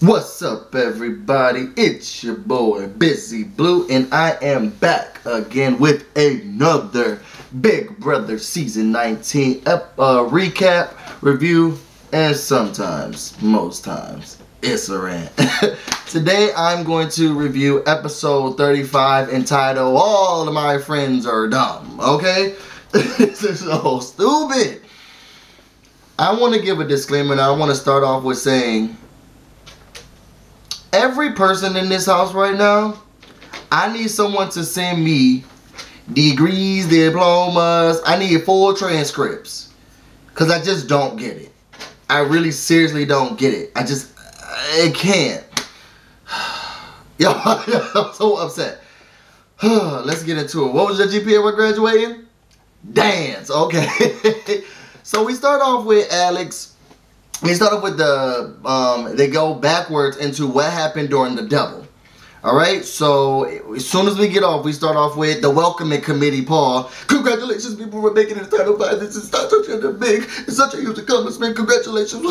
What's up, everybody? It's your boy BusyBlu, and I am back again with another Big Brother Season 19 recap, review, and sometimes, most times, it's a rant. Today I'm going to review episode 35 entitled All of My Friends Are Dumb, okay? This is so stupid. I want to give a disclaimer, and I want to start off with saying, every person in this house right now, I need someone to send me degrees, diplomas. I need full transcripts. Because I just don't get it. I really seriously don't get it. I can't. Yo, I'm so upset. Let's get into it. What was your GPA when graduating? Dance. Okay. So we start off with Alex. We start off with the, they go backwards into what happened during the double. Alright, so as soon as we get off, we start off with the welcoming committee, Paul. Congratulations, people, for making it to Title 5. This is such a big, it's such a huge accomplishment. Congratulations.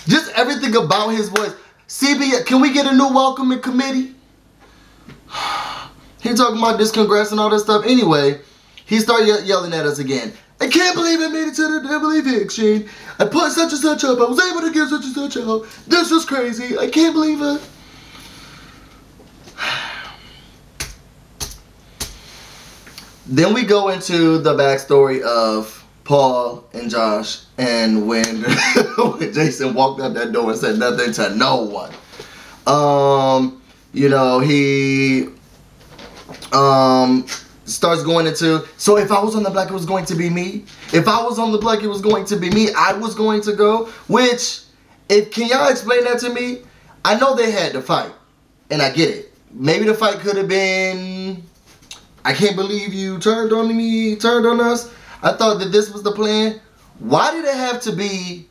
Just everything about his voice. CB, can we get a new welcoming committee? He talking about this congrats and all this stuff. Anyway, he started yelling at us again. I can't believe I made it to the double eviction. I put such and such up. I was able to get such and such out. This was crazy. I can't believe it. Then we go into the backstory of Paul and Josh, and when Jason walked out that door and said nothing to no one. You know, he starts going into, so if I was on the block, it was going to be me. If I was on the block, it was going to be me. I was going to go. Which, can y'all explain that to me? I know they had to fight, and I get it. Maybe the fight could have been, I can't believe you turned on me, turned on us. I thought that this was the plan. Why did it have to be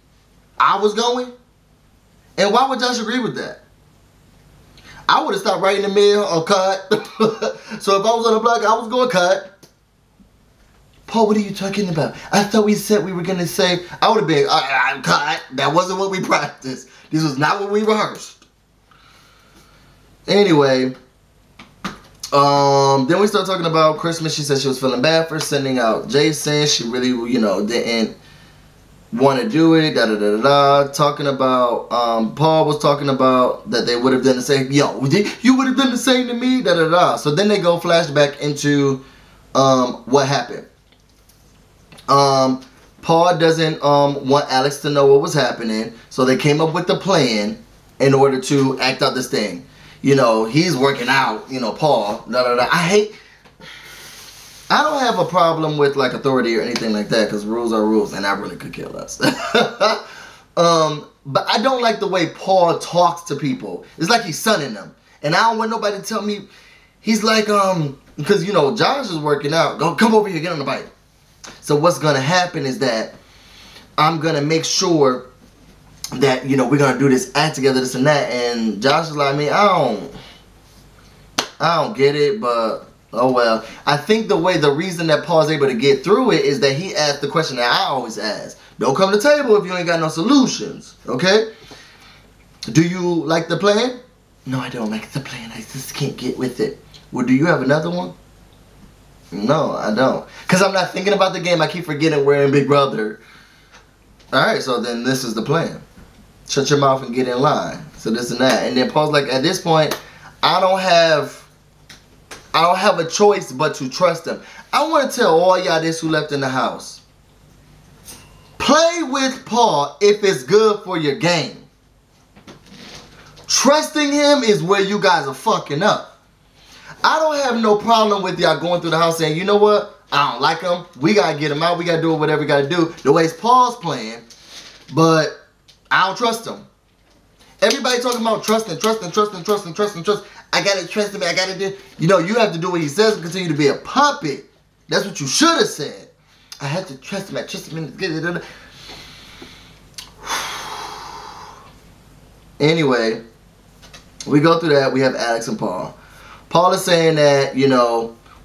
I was going? And why would Josh agree with that? I would have stopped right in the middle or cut. So if I was on the block, I was going to cut. Paul, what are you talking about? I thought we said we were going to say, I would have been, I cut. That wasn't what we practiced. This was not what we rehearsed. Anyway, then we start talking about Christmas. She said she was feeling bad for sending out Jason. She really, you know, didn't want to do it, talking about, Paul was talking about that they would have done the same, you would have done the same to me, So then they go flashback into, what happened. Paul doesn't, want Alex to know what was happening, so they came up with the plan in order to act out this thing. You know, he's working out, you know, Paul, I don't have a problem with like authority or anything like that, because rules are rules, and that really could kill us. But I don't like the way Paul talks to people. It's like he's sunning them, and I don't want nobody to tell me. He's like, because you know Josh is working out. Come over here, get on the bike. So what's gonna happen is that I'm gonna make sure that we're gonna do this act together, this and that. And Josh is like, I don't get it, but. Oh well, I think the reason that Paul's able to get through it is that he asked the question that I always ask. Don't come to the table if you ain't got no solutions, okay? Do you like the plan? No, I don't like the plan. I just can't get with it. Well, do you have another one? No, I don't. Because I'm not thinking about the game. I keep forgetting we're in Big Brother. Alright, so then this is the plan. Shut your mouth and get in line. So this and that. And then Paul's like, at this point, I don't have a choice but to trust him. I want to tell all y'all this who left in the house. Play with Paul if it's good for your game. Trusting him is where you guys are fucking up. I don't have no problem with y'all going through the house saying, you know what? I don't like him. We got to get him out. We got to do whatever we got to do. The way Paul's playing. But I don't trust him. Everybody talking about trusting. I gotta trust him. I gotta do. You have to do what he says and continue to be a puppet. That's what you should have said. I have to trust him. I trust him. Anyway, we go through that. We have Alex and Paul. Paul is saying that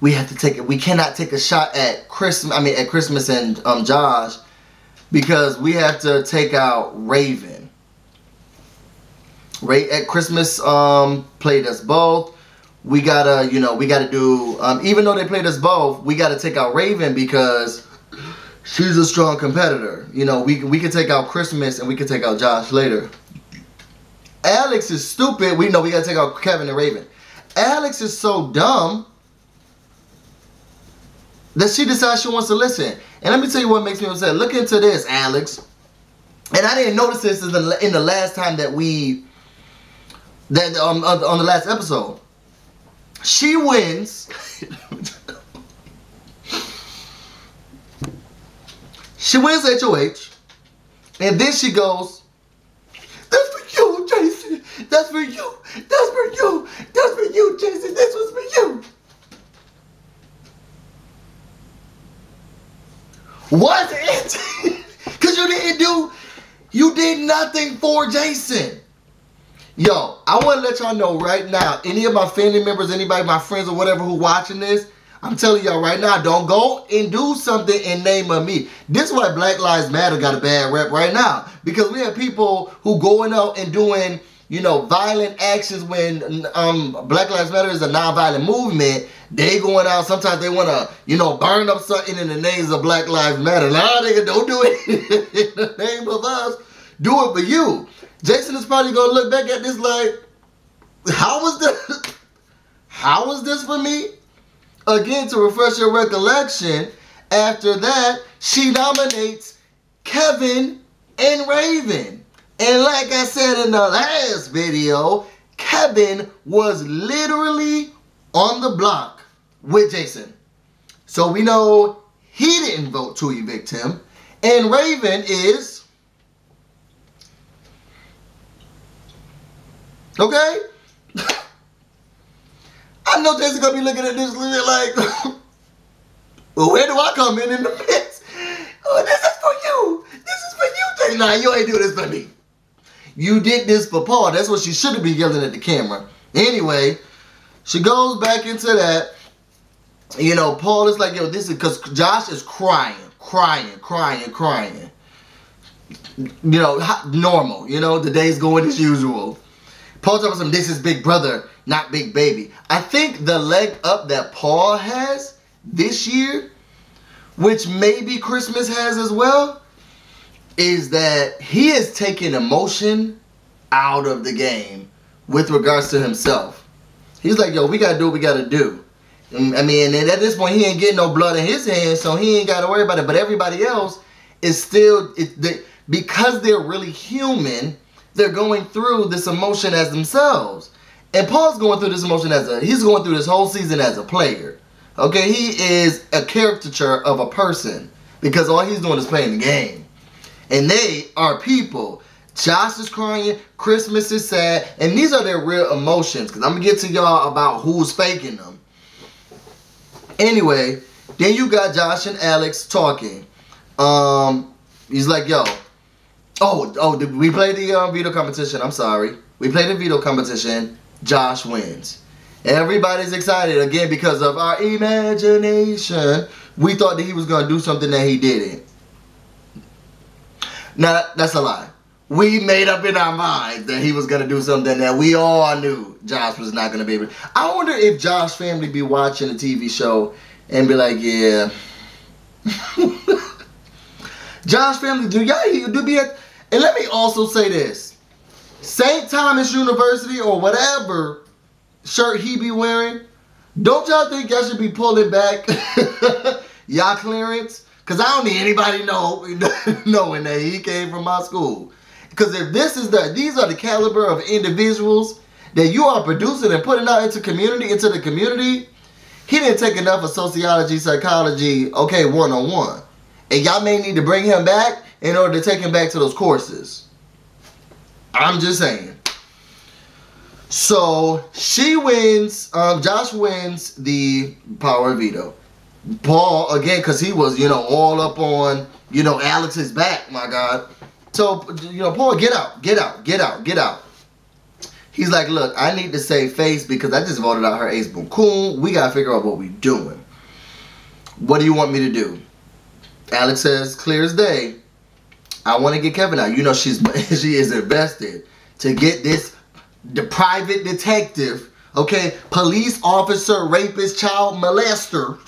we have to take it. We cannot take a shot at Christmas. At Christmas and Josh, because we have to take out Raven. Right at Christmas played us both. We gotta, we gotta do, even though they played us both, we gotta take out Raven because she's a strong competitor. We can take out Christmas and we can take out Josh later. Alex is stupid. We know we gotta take out Kevin and Raven. Alex is so dumb that she decides she wants to listen. And let me tell you what makes me upset. Look into this, Alex. And I didn't notice this in the last time that on the last episode. She wins. She wins HOH. And then she goes, "That's for you, Jason. That's for you. That's for you. That's for you, Jason. This was for you." Was it? Because you did nothing for Jason. Yo, I want to let y'all know right now, any of my family members, anybody, my friends or whatever who watching this, I'm telling y'all right now, don't go and do something in name of me. This is why Black Lives Matter got a bad rep right now. Because we have people who going out and doing, violent actions when Black Lives Matter is a non-violent movement. They going out, sometimes they want to, burn up something in the names of Black Lives Matter. Nah, nigga, don't do it in the name of us. Do it for you. Jason is probably going to look back at this like, how was this for me? Again, to refresh your recollection, after that, she nominates Kevin and Raven. And like I said in the last video, Kevin was literally on the block with Jason. So we know he didn't vote to evict him. And Raven is... okay? I know Jason's gonna be looking at this like, well, where do I come in the mix? Oh, this is for you. This is for you, Jason. Nah, you ain't do this for me. You did this for Paul. That's what she should have been yelling at the camera. Anyway, she goes back into that. Paul is like, yo, this is because Josh is crying. Normal. The day's going as usual. Paul tells him this is big brother, not big baby. I think the leg up that Paul has this year, which maybe Christmas has as well, is that he has taken emotion out of the game with regards to himself. He's like, yo, we got to do what we got to do. I mean, and at this point, he ain't getting no blood in his hands, so he ain't got to worry about it. But everybody else is still, because they're really human, they're going through this emotion as themselves. And Paul's going through this emotion he's going through this whole season as a player. Okay, he is a caricature of a person because all he's doing is playing the game. And they are people. Josh is crying, Christmas is sad, and these are their real emotions. Because I'm going to get to y'all about who's faking them. Anyway, then you got Josh and Alex talking. He's like, yo, did we play the veto competition? I'm sorry. We played the veto competition. Josh wins. Everybody's excited again because of our imagination. We thought that he was going to do something that he didn't. Now, that's a lie. We made up in our minds that he was going to do something that we all knew Josh was not going to be able to. I wonder if Josh family be watching a TV show and be like, yeah. Josh family, do be at... And let me also say this. St. Thomas University or whatever shirt he be wearing, don't y'all think y'all should be pulling back y'all clearance? Because I don't need anybody knowing that he came from my school. Because if these are the caliber of individuals that you are producing and putting out into the community, he didn't take enough of sociology, psychology, okay, one-on-one. And y'all may need to bring him back in order to take him back to those courses. I'm just saying. So, she wins, Josh wins the power of veto. Paul, again, because he was, all up on, Alex's back, my God. So, Paul, get out. He's like, look, I need to save face because I just voted out her ace boom cool. We got to figure out what we're doing. What do you want me to do? Alex says, clear as day, I want to get Kevin out. She is invested to get this the private detective, okay, police officer, rapist, child molester.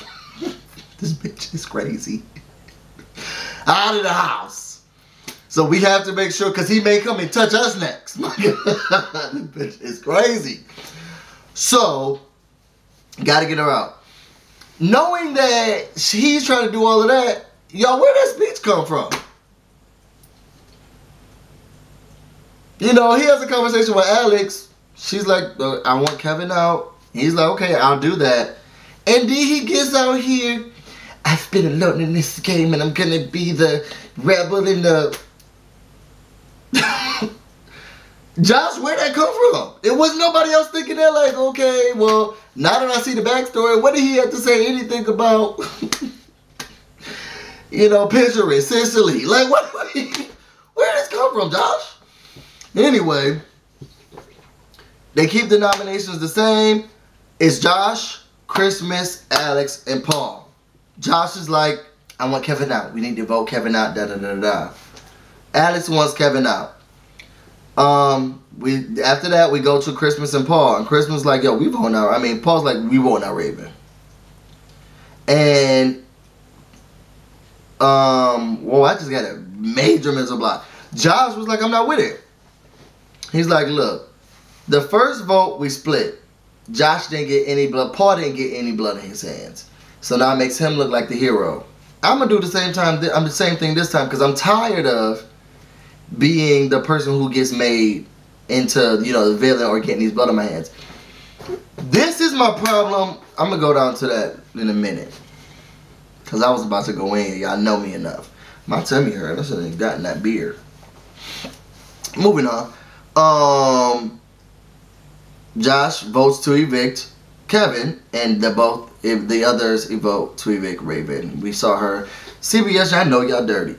This bitch is crazy. Out of the house. So we have to make sure, because he may come and touch us next. My God, this bitch is crazy. So, gotta get her out. Knowing that he's trying to do all of that, y'all, where does speech come from? You know, he has a conversation with Alex. She's like, I want Kevin out. He's like, okay, I'll do that. And then he gets out here. I've been alone in this game and I'm gonna be the rebel in the... Josh, where'd that come from? It was nobody else thinking that, like, okay, well, now that I see the backstory, what did he have to say anything about, you know, Pinterest, Sicily? Like, where did this come from, Josh? Anyway, they keep the nominations the same. It's Josh, Christmas, Alex, and Paul. Josh is like, I want Kevin out. We need to vote Kevin out, da-da-da-da. Alex wants Kevin out. After that, we go to Christmas and Paul. And Christmas like, yo, we voting out. I mean, Paul's like, we voting out Raven. And, well, I just got a major mental block. Josh was like, I'm not with it. He's like, look, the first vote we split. Josh didn't get any blood. Paul didn't get any blood in his hands. So now it makes him look like the hero. I'm going to do the same thing this time because I'm tired of being the person who gets made into, you know, the villain or getting these blood on my hands. This is my problem. I'm going to go down to that in a minute. Because I was about to go in. Y'all know me enough. My tummy hurt. I should have gotten that beer. Moving on. Josh votes to evict Kevin, and the others vote to evict Raven. We saw her. CBS, y'all know y'all dirty.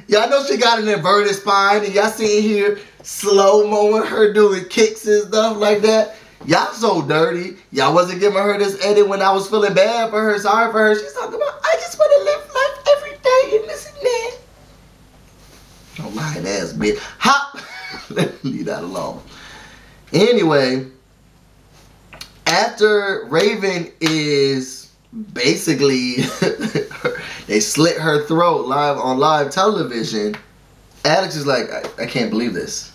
Y'all know she got an inverted spine, and y'all see here slow-moing her doing kicks and stuff like that. Y'all so dirty. Y'all wasn't giving her this edit when I was feeling bad for her, sorry for her. She's talking about, I just want to live life every day and this and that. Oh, lying ass bitch. Hop. Leave that alone. Anyway, after Raven is basically, they slit her throat on live television, Alex is like, I can't believe this.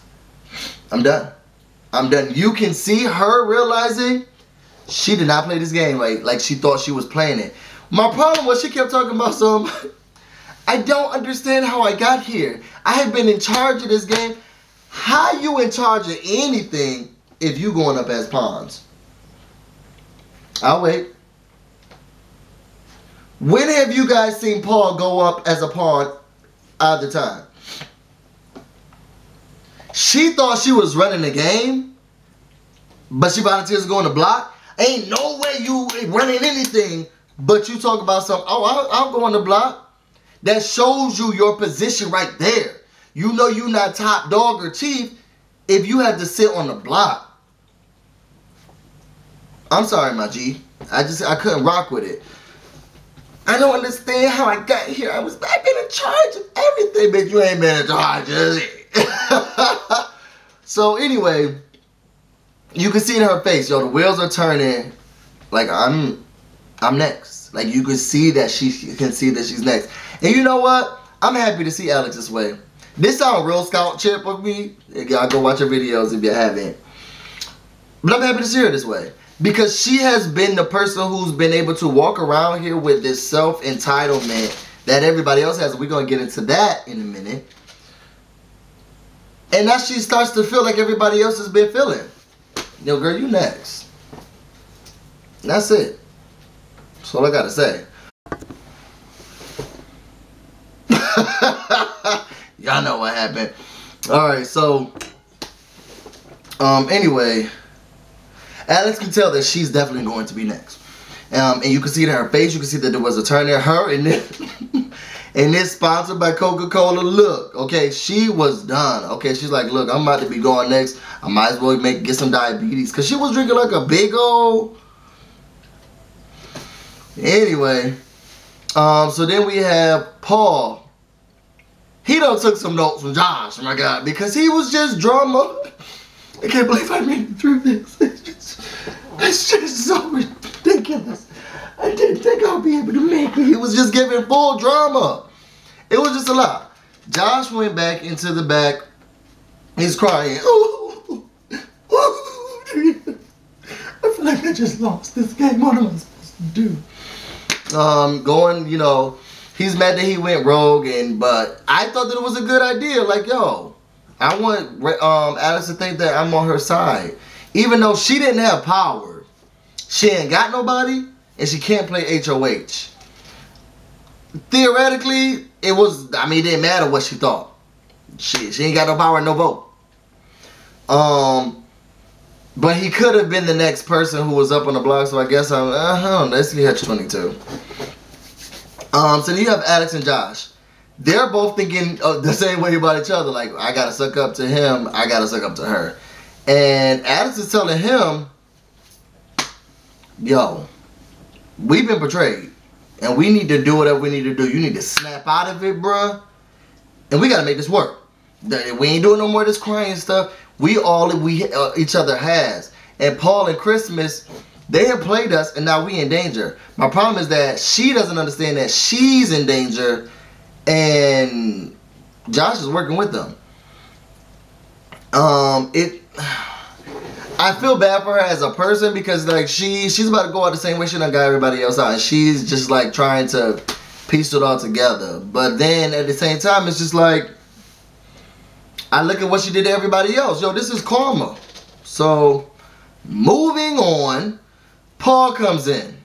I'm done. I'm done. You can see her realizing she did not play this game like she thought she was playing it. My problem was she kept talking about some, I don't understand how I got here. I have been in charge of this game. How you in charge of anything if you going up as pawns? I'll wait. When have you guys seen Paul go up as a pawn all the time? She thought she was running the game, but she volunteers to go on the block. Ain't no way you running anything, but you talk about something. Oh, I'll go on the block. That shows you your position right there. You know you're not top dog or chief if you have to sit on the block. I'm sorry, my G. I couldn't rock with it. I don't understand how I got here. I've been in charge of everything, but you ain't been in charge of it. So anyway, you can see in her face, yo, the wheels are turning. Like I'm next. Like you can see that she's next. And you know what? I'm happy to see Alex this way. This sounds real scout chip of me. Y'all go watch her videos if you haven't. But I'm happy to see her this way. Because she has been the person who's been able to walk around here with this self-entitlement that everybody else has. We're going to get into that in a minute. And now she starts to feel like everybody else has been feeling. Yo, girl, you next. That's it. That's all I got to say. Y'all know what happened. Alright, so anyway, Alex can tell that she's definitely going to be next. And you can see it in her face. You can see that there was a turn there. Her and this, and this sponsored by Coca-Cola. Look, okay, she was done. Okay, she's like, look, I'm about to be going next. I might as well get some diabetes. Because she was drinking like a big old... Anyway, so then we have Paul. He done took some notes from Josh, oh my God, because he was just drama. I can't believe I made it through this. It's just so ridiculous. I didn't think I'd be able to make it. He was just giving full drama. It was just a lot. Josh went back into the back. He's crying. Ooh, ooh. I feel like I just lost this game. What am I supposed to do? Going, you know, he's mad that he went rogue, but I thought that it was a good idea. Like, yo, I want Alex to think that I'm on her side. Even though she didn't have power. She ain't got nobody, and she can't play HOH. Theoretically, it was, I mean, it didn't matter what she thought. She ain't got no power and no vote. But he could have been the next person who was up on the block, so I guess let's see H22. So then you have Alex and Josh. They're both thinking the same way about each other. Like, I gotta suck up to him, I gotta suck up to her. And Alex is telling him, yo, we've been betrayed. And we need to do whatever we need to do. You need to snap out of it, bruh. And we gotta make this work. We ain't doing no more of this crying stuff. We each other has. And Paul and Christmas, they have played us, and now we in danger. My problem is that she doesn't understand that she's in danger, and Josh is working with them. I feel bad for her as a person because like she's about to go out the same way she done got everybody else out, and she's just like trying to piece it all together. But then at the same time, it's just like I look at what she did to everybody else. Yo, this is karma. So moving on, Paul comes in.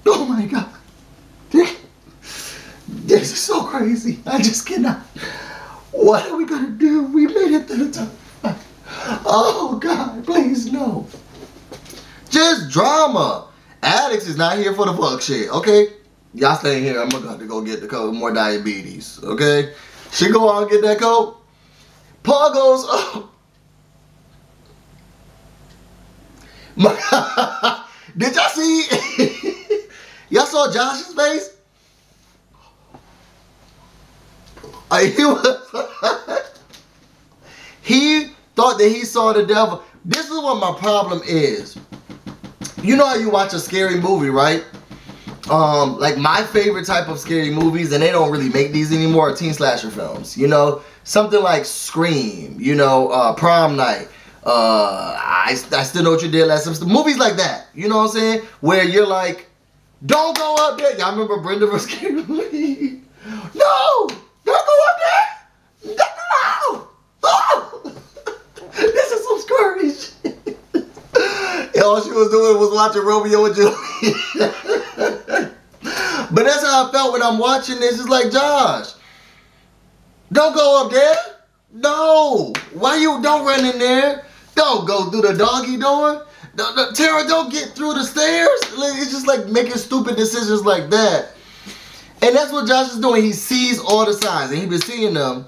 Oh my God, this is so crazy. I just cannot. What are we gonna do? We made it to the top. Oh God, please no. Just drama. Alex is not here for the fuck shit, okay? Y'all staying here. I'm gonna go get the coat. More diabetes, okay? She go out and get that coat. Paul goes, oh. Did y'all see? Y'all saw Josh's face? He thought that he saw the devil. This is what my problem is. You know how you watch a scary movie, right? Like my favorite type of scary movies, and they don't really make these anymore, are teen slasher films. You know, something like Scream, you know, Prom Night, I Still Know What You Did Last Summer. Movies like that, you know what I'm saying? Where you're like, don't go up there. Y'all remember Brenda vs. Scary Movie? No! Don't go up there! No! Oh! This is some scary shit. And all she was doing was watching Romeo and Juliet. But that's how I felt when I'm watching this. It's like, Josh, don't go up there. No. Why you don't run in there? Don't go through the doggy door. Tara, don't get through the stairs. It's just like making stupid decisions like that. And that's what Josh is doing. He sees all the signs, and he's been seeing them,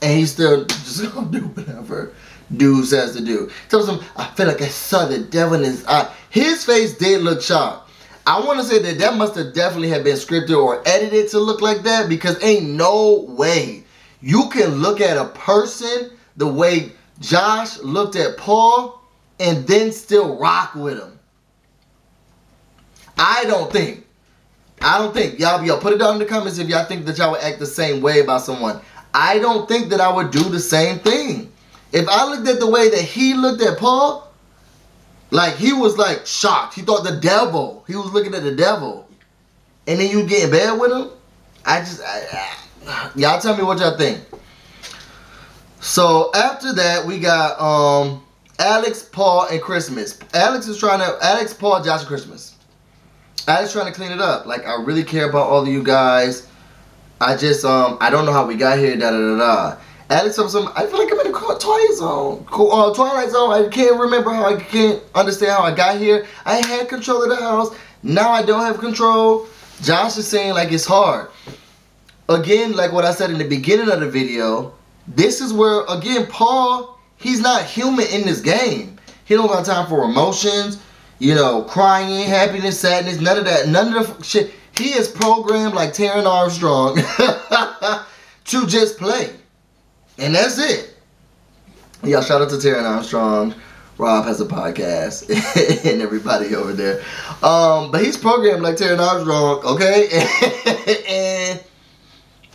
and he's still just gonna do whatever dude says to do. Tells him, I feel like I saw the devil in his eye. His face did look shocked. I want to say that must have definitely have been scripted or edited to look like that, because ain't no way you can look at a person the way Josh looked at Paul and then still rock with him. I don't think. Y'all put it down in the comments if y'all think that y'all would act the same way about someone. I don't think that I would do the same thing. If I looked at the way that he looked at Paul, like he was like shocked. He thought the devil. He was looking at the devil. And then you get in bed with him? Y'all tell me what y'all think. So after that, we got Alex, Paul, and Christmas. Alex, Paul, Josh, and Christmas. Alex trying to clean it up. Like, I really care about all of you guys. I just, I don't know how we got here, da-da-da-da. Alex, I feel like I'm in the Twilight Zone. I can't remember how, I can't understand how I got here. I had control of the house. Now I don't have control. Josh is saying, like, it's hard. Again, like what I said in the beginning of the video, this is where, again, Paul, he's not human in this game. He don't got time for emotions, you know, crying, happiness, sadness, none of that. None of the shit. He is programmed like Terran Armstrong to just play. And that's it. Yeah, shout out to Taryn Armstrong. Rob has a podcast and everybody over there. But he's programmed like Taryn Armstrong, okay? And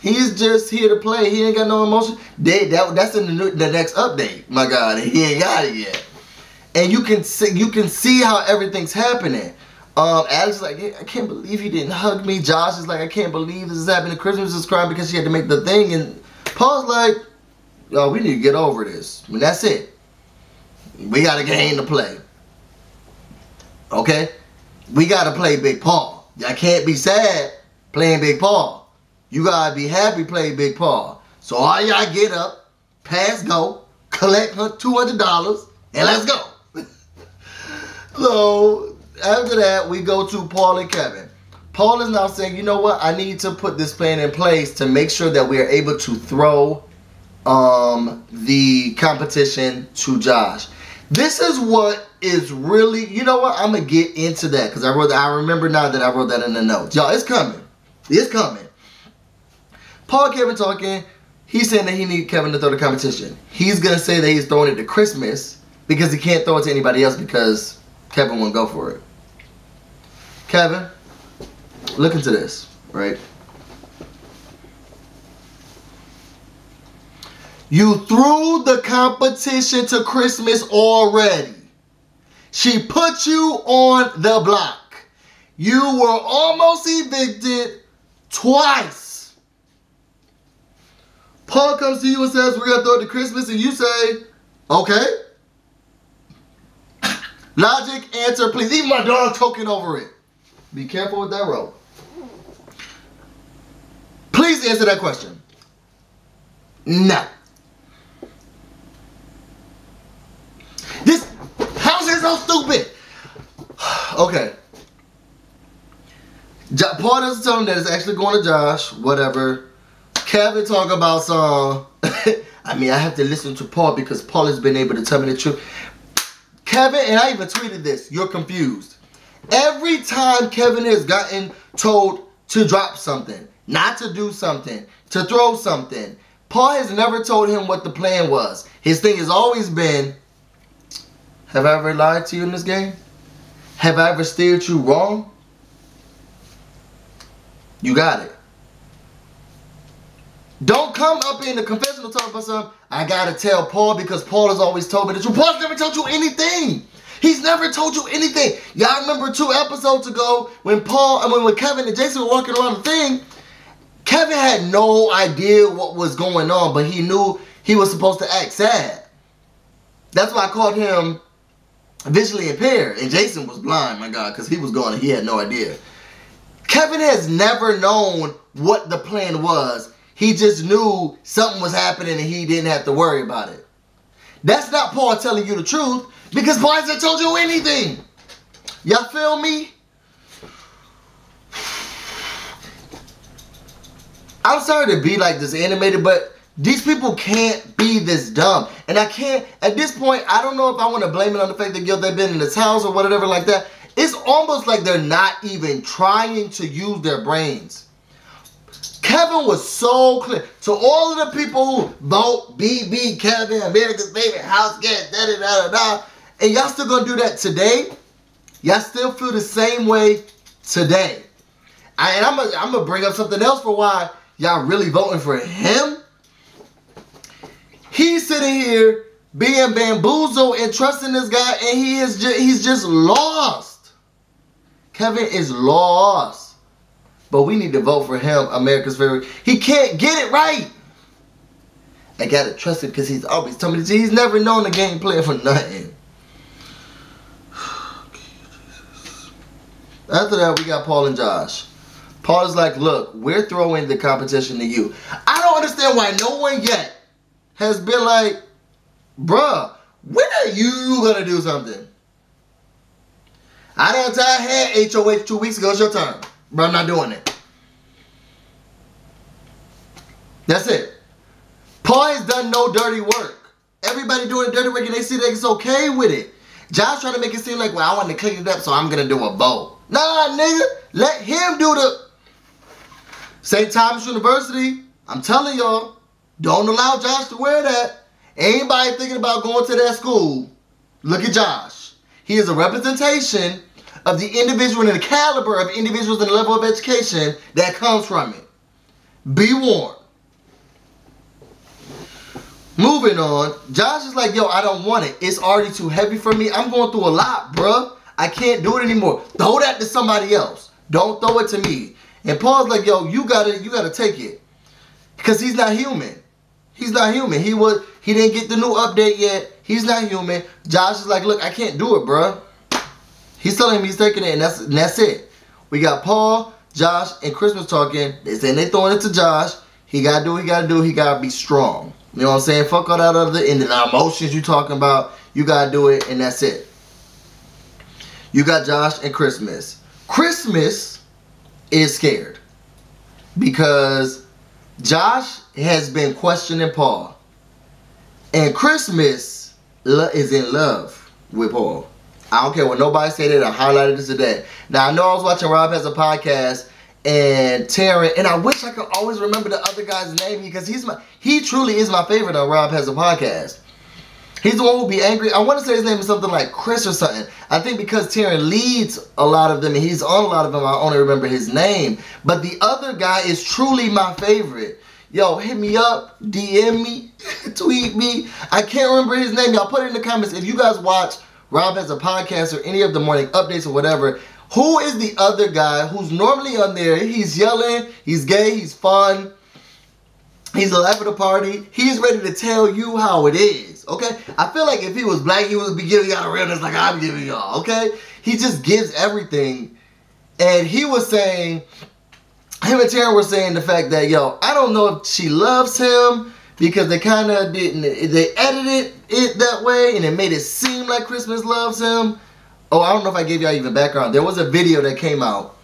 he's just here to play. He ain't got no emotion. That's in the next update, my God. He ain't got it yet. And you can see how everything's happening. Alex is like, I can't believe he didn't hug me. Josh is like, I can't believe this is happening. Christmas is crying because she had to make the thing. And Paul's like, yo, we need to get over this. I mean, that's it. We got a game to play. Okay? We got to play Big Paul. Y'all can't be sad playing Big Paul. You got to be happy playing Big Paul. So all y'all get up, pass go, collect $200, and let's go. So after that, we go to Paul and Kevin. Paul is now saying, you know what? I need to put this plan in place to make sure that we are able to throw the competition to Josh. This is what is really, you know what? I'm going to get into that because I remember now that I wrote that in the notes. Y'all, it's coming. It's coming. Paul and Kevin talking. He's saying that he needs Kevin to throw the competition. He's going to say that he's throwing it to Christmas because he can't throw it to anybody else because Kevin won't go for it. Kevin, look into this, right? You threw the competition to Christmas already. She put you on the block. You were almost evicted twice. Paul comes to you and says, we're going to throw it to Christmas, and you say, okay. Logic, answer, please. Even my dog choking over it. Be careful with that rope. Please answer that question. No. This house is so stupid. Okay. Paul doesn't tell him that it's actually going to Josh. Whatever. Kevin talk about some. I mean, I have to listen to Paul because Paul has been able to tell me the truth. Kevin, and I even tweeted this, you're confused. Every time Kevin has gotten told to drop something, not to do something, to throw something, Paul has never told him what the plan was. His thing has always been, have I ever lied to you in this game? Have I ever steered you wrong? You got it. Don't come up in the confessional talking about something. I gotta tell Paul because Paul has always told me the truth. Paul's never told you anything. He's never told you anything. Y'all remember 2 episodes ago when when Kevin and Jason were walking around the thing, Kevin had no idea what was going on, but he knew he was supposed to act sad. That's why I called him visually impaired, and Jason was blind, my God, because he was gone and he had no idea. Kevin has never known what the plan was. He just knew something was happening and he didn't have to worry about it. That's not Paul telling you the truth because Paul hasn't told you anything. Y'all feel me? I'm sorry to be like this animated, but these people can't be this dumb. And I can't, at this point, I don't know if I want to blame it on the fact that they've been in this house or whatever like that. It's almost like they're not even trying to use their brains. Kevin was so clear. To all of the people who vote BB Kevin, America's favorite house guest, da-da-da-da-da, and y'all still gonna do that today? Y'all still feel the same way today. And I'm gonna bring up something else for why y'all really voting for him. He's sitting here being bamboozled and trusting this guy, and he's just lost. Kevin is lost. But we need to vote for him, America's favorite. He can't get it right. I gotta trust him because he's always telling me he's never known the game plan for nothing. After that, we got Paul and Josh. Paul is like, look, we're throwing the competition to you. I don't understand why no one yet has been like, bruh, when are you gonna do something? I done had HOH 2 weeks ago. It's your turn. But I'm not doing it. That's it. Paul has done no dirty work. Everybody doing dirty work and they see that it's okay with it. Josh trying to make it seem like, well, I want to clean it up, so I'm going to do a vote. Nah, nigga. Let him do the... St. Thomas University, I'm telling y'all, don't allow Josh to wear that. Anybody thinking about going to that school, look at Josh. He is a representation of the individual and the caliber of individuals and the level of education that comes from it. Be warned. Moving on, Josh is like, yo, I don't want it. It's already too heavy for me. I'm going through a lot, bruh. I can't do it anymore. Throw that to somebody else. Don't throw it to me. And Paul's like, yo, you gotta take it. Because he's not human. He's not human. He didn't get the new update yet. He's not human. Josh is like, look, I can't do it, bruh. He's telling him he's taking it, and that's it. We got Paul, Josh, and Christmas talking. They saying they throwing it to Josh. He gotta do what he gotta do. He gotta be strong. You know what I'm saying? Fuck all that other and the emotions you talking about. You gotta do it, and that's it. You got Josh and Christmas. Christmas is scared because Josh has been questioning Paul, and Christmas is in love with Paul. I don't care what nobody say that. I highlighted this today. Now I know I was watching Rob Has a Podcast. And Taryn, and I wish I could always remember the other guy's name because he truly is my favorite on Rob Has a Podcast. He's the one who'll be angry. I want to say his name is something like Chris or something. I think because Taryn leads a lot of them and he's on a lot of them, I only remember his name. But the other guy is truly my favorite. Yo, hit me up, DM me, tweet me. I can't remember his name. Y'all put it in the comments. If you guys watch Rob Has a Podcast or any of the morning updates or whatever, who is the other guy who's normally on there? He's yelling, he's gay, he's fun, he's the life of the party. He's ready to tell you how it is, okay? I feel like if he was black, he would be giving y'all realness like I'm giving y'all, okay? He just gives everything. And he was saying, him and Taryn were saying the fact that, yo, I don't know if she loves him because they kind of didn't, they edited it that way and it made it seem like Christmas loves him. Oh, I don't know if I gave y'all even background. There was a video that came out.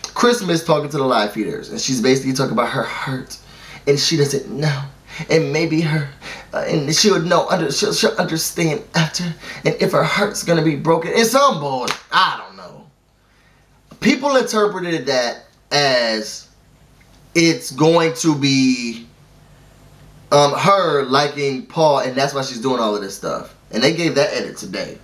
Christmas talking to the live feeders. And she's basically talking about her hurt. And she doesn't know. And maybe her. And she would know. She'll understand after. And if her heart's going to be broken. And some boy. I don't know. People interpreted that as it's going to be her liking Paul. And that's why she's doing all of this stuff. And they gave that edit today.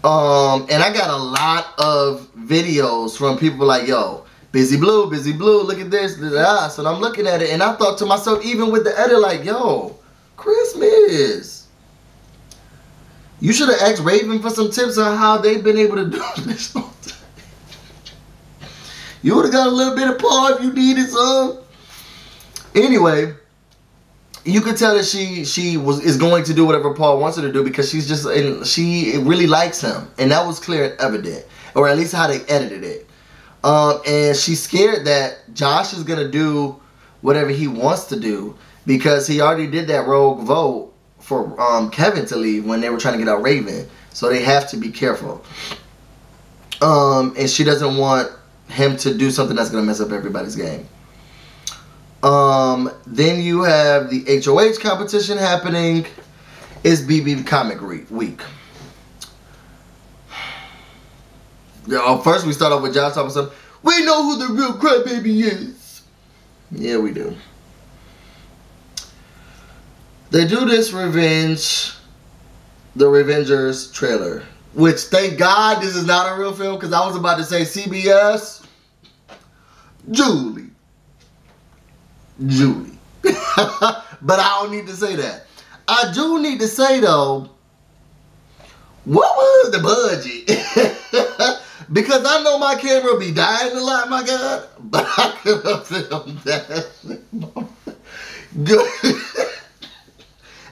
And I got a lot of videos from people like, yo, BusyBlu, look at this, so I'm looking at it, and I thought to myself, even with the edit, like, yo, Christmas, you should have asked Raven for some tips on how they've been able to do this. You would have got a little bit of Paul if you needed some. Anyway, you could tell that she is going to do whatever Paul wants her to do because she really likes him, and that was clear and evident, or at least how they edited it. And she's scared that Josh is gonna do whatever he wants to do because he already did that rogue vote for Kevin to leave when they were trying to get out Raven, so they have to be careful. And she doesn't want him to do something that's gonna mess up everybody's game. Then you have the HOH competition happening. It's BB Comic Week. First we start off with Josh talking something. We know who the real crybaby is. Yeah, we do. They do this the Revengers trailer. Which, thank God, this is not a real film because I was about to say CBS. Julie. But I don't need to say that. I do need to say though, what was the budget? Because I know my camera be dying a lot, my God, but I could have filmed that. Good.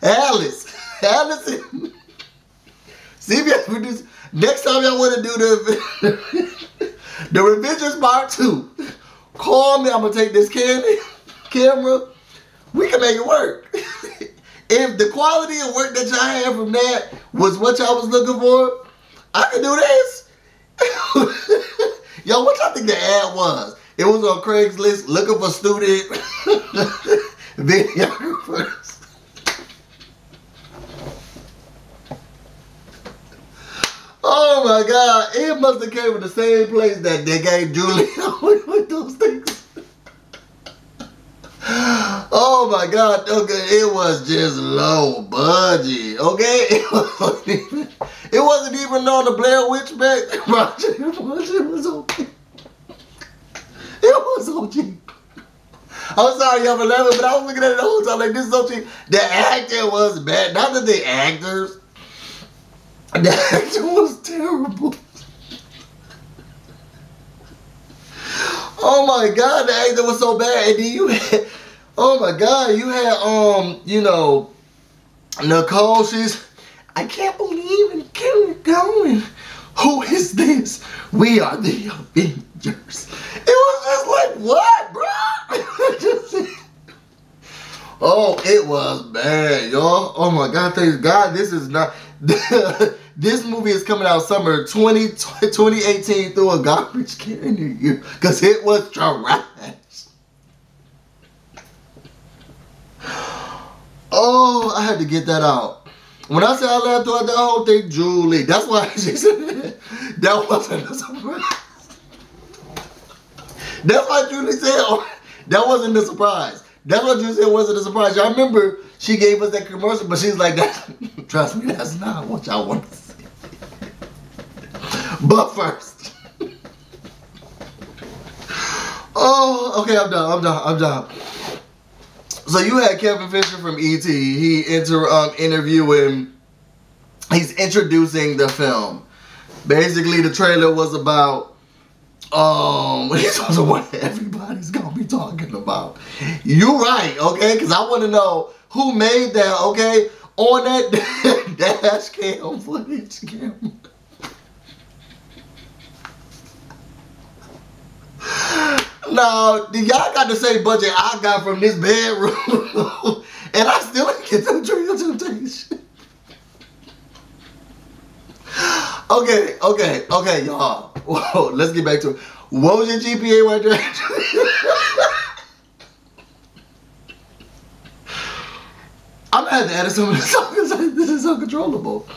Alice, CBS producer. Next time y'all want to do the Revengers Part 2, call me. I'm gonna take this camera, we can make it work. If the quality of work that y'all had from that was what y'all was looking for, I can do this. Yo, what y'all think the ad was? It was on Craigslist looking for student videographers. Oh my God, it must have came from the same place that they gave Julie with those things. Oh my God, okay, it was just low budget, okay? It wasn't even on the Blair Witch back project. It was okay. It was so cheap. I'm sorry y'all for laughing, but I was looking at it the whole time like, this is so cheap. The acting was bad. Not that the actors. The acting was terrible. Oh my God, the acting was so bad. And then you had, oh my God, you had, you know, Nicole, I can't believe it, keep going. Who is this? We are the Avengers. It was just like, what, bro? Oh, it was bad, y'all. Oh my God, thank God, this is not, this movie is coming out summer 2018 through a garbage can near you, because it was trash. Oh, I had to get that out. When I said I laughed throughout the whole thing, Julie, that's why she said that wasn't a surprise. That's why Julie said, oh, that wasn't a surprise. That's what Julie said wasn't a surprise. Y'all remember she gave us that commercial, but she's like, that, trust me, that's not what y'all want to see. But first. Oh, okay, I'm done. So you had Kevin Fisher from E.T. He interviewing. He's introducing the film. Basically, the trailer was about. This was what everybody's gonna be talking about. You right, okay? Because I want to know who made that. Okay, on that dash cam footage camera. Now, y'all got the same budget I got from this bedroom, and I still didn't get the Tree of Temptation. Okay, y'all. Whoa, let's get back to it. What was your GPA right there? I'm gonna have to edit some of this stuff because this is uncontrollable.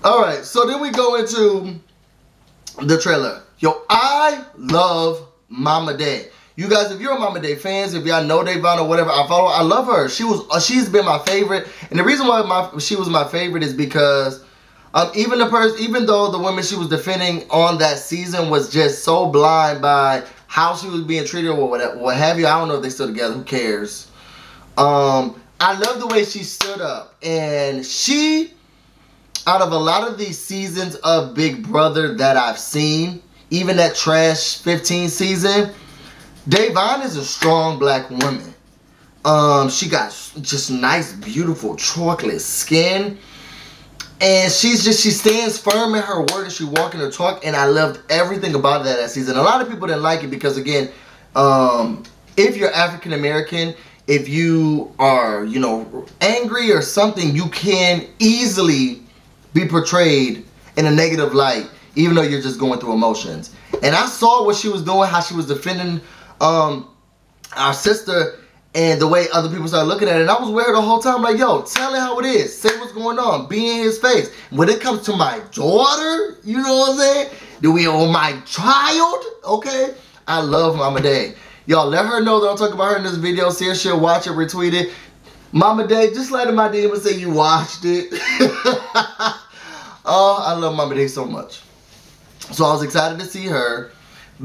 All right, so then we go into the trailer. Yo, I love Mama Day. You guys, if you're Mama Day fans, if y'all know Davon or whatever, I love her. She's been my favorite, and the reason why she was my favorite is because even though the women she was defending on that season was just so blind by how she was being treated or what have you. I don't know if they're still together. Who cares? I love the way she stood up, and she, out of a lot of these seasons of Big Brother that I've seen, even that trash 15 season, Davon is a strong black woman. She got just nice, beautiful chocolate skin. And she stands firm in her word and she walk in her talk. And I loved everything about that season. A lot of people didn't like it because, again, if you're African American, if you are, you know, angry or something, you can easily be portrayed in a negative light, even though you're just going through emotions. And I saw what she was doing, how she was defending our sister, and the way other people started looking at it. And I was with her the whole time, like, yo, tell it how it is. Say what's going on. Be in his face. When it comes to my daughter, you know what I'm saying? Do we own my child? Okay? I love Mama Day. Y'all, let her know that I'm talking about her in this video. See if she'll watch it, retweet it. Mama Day, just let in my DM and say you watched it. Oh, I love Mama Day so much. So I was excited to see her.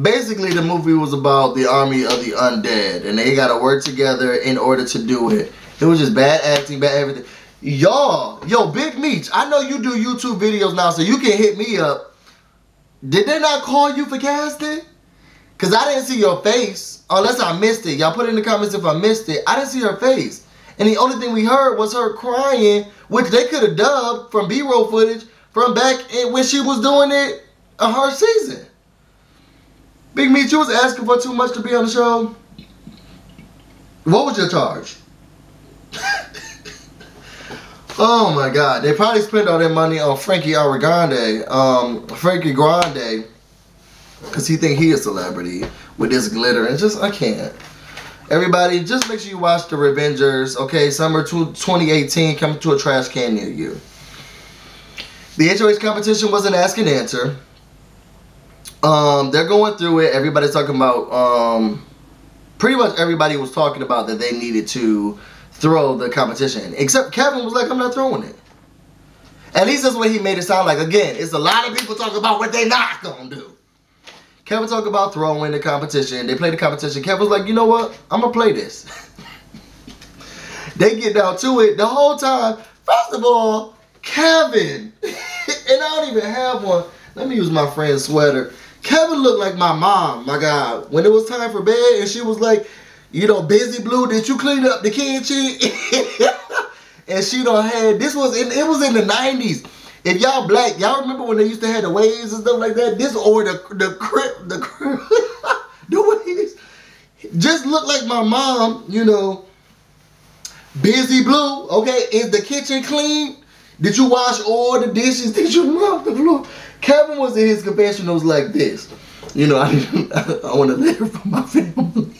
Basically, the movie was about the army of the undead, and they got to work together in order to do it. It was just bad acting, bad everything. Y'all, yo, Big Meech, I know you do YouTube videos now, so you can hit me up. Did they not call you for casting? Because I didn't see your face, unless I missed it. Y'all put it in the comments if I missed it. I didn't see her face. And the only thing we heard was her crying, which they could have dubbed from B-roll footage from back when she was doing it her season. Big Meech, you was asking for too much to be on the show. What was your charge? Oh my God, they probably spent all their money on Frankie Grande, because he think he a celebrity with this glitter, and just, I can't. Everybody, just make sure you watch The Revengers, okay? Summer 2018, coming to a trash can near you. The HOH competition was an ask and answer. They're going through it. Everybody's talking about pretty much everybody was talking about that they needed to throw the competition. Except Kevin was like, I'm not throwing it. At least that's what he made it sound like. Again, it's a lot of people talking about what they not gonna do. Kevin talked about throwing the competition. They played the competition. Kevin was like, you know what? I'm gonna play this. They get down to it the whole time. First of all, Kevin, and I don't even have one. Let me use my friend's sweater. Kevin looked like my mom, my God. When it was time for bed and she was like, you know, BusyBlu, did you clean up the kitchen? And she done had, it was in the 90s. If y'all black, y'all remember when they used to have the waves and stuff like that? This or the waves just looked like my mom, you know. BusyBlu, okay, is the kitchen clean? Did you wash all the dishes? Did you mop the floor? Kevin was in his confessionals like this. You know, I want a letter from my family.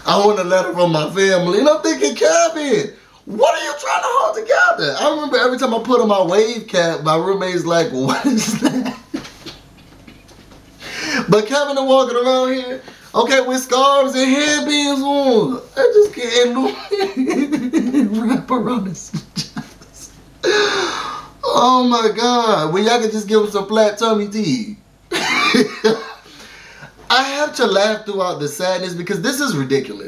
I want a letter from my family. And I'm thinking, Kevin, what are you trying to hold together? I remember every time I put on my wave cap, my roommate's like, what is that? But Kevin is walking around here, okay, with scarves and headbands on. I just can't wrap around his chest. Oh my God. When y'all could just give him some flat tummy tea. I have to laugh throughout the sadness because this is ridiculous.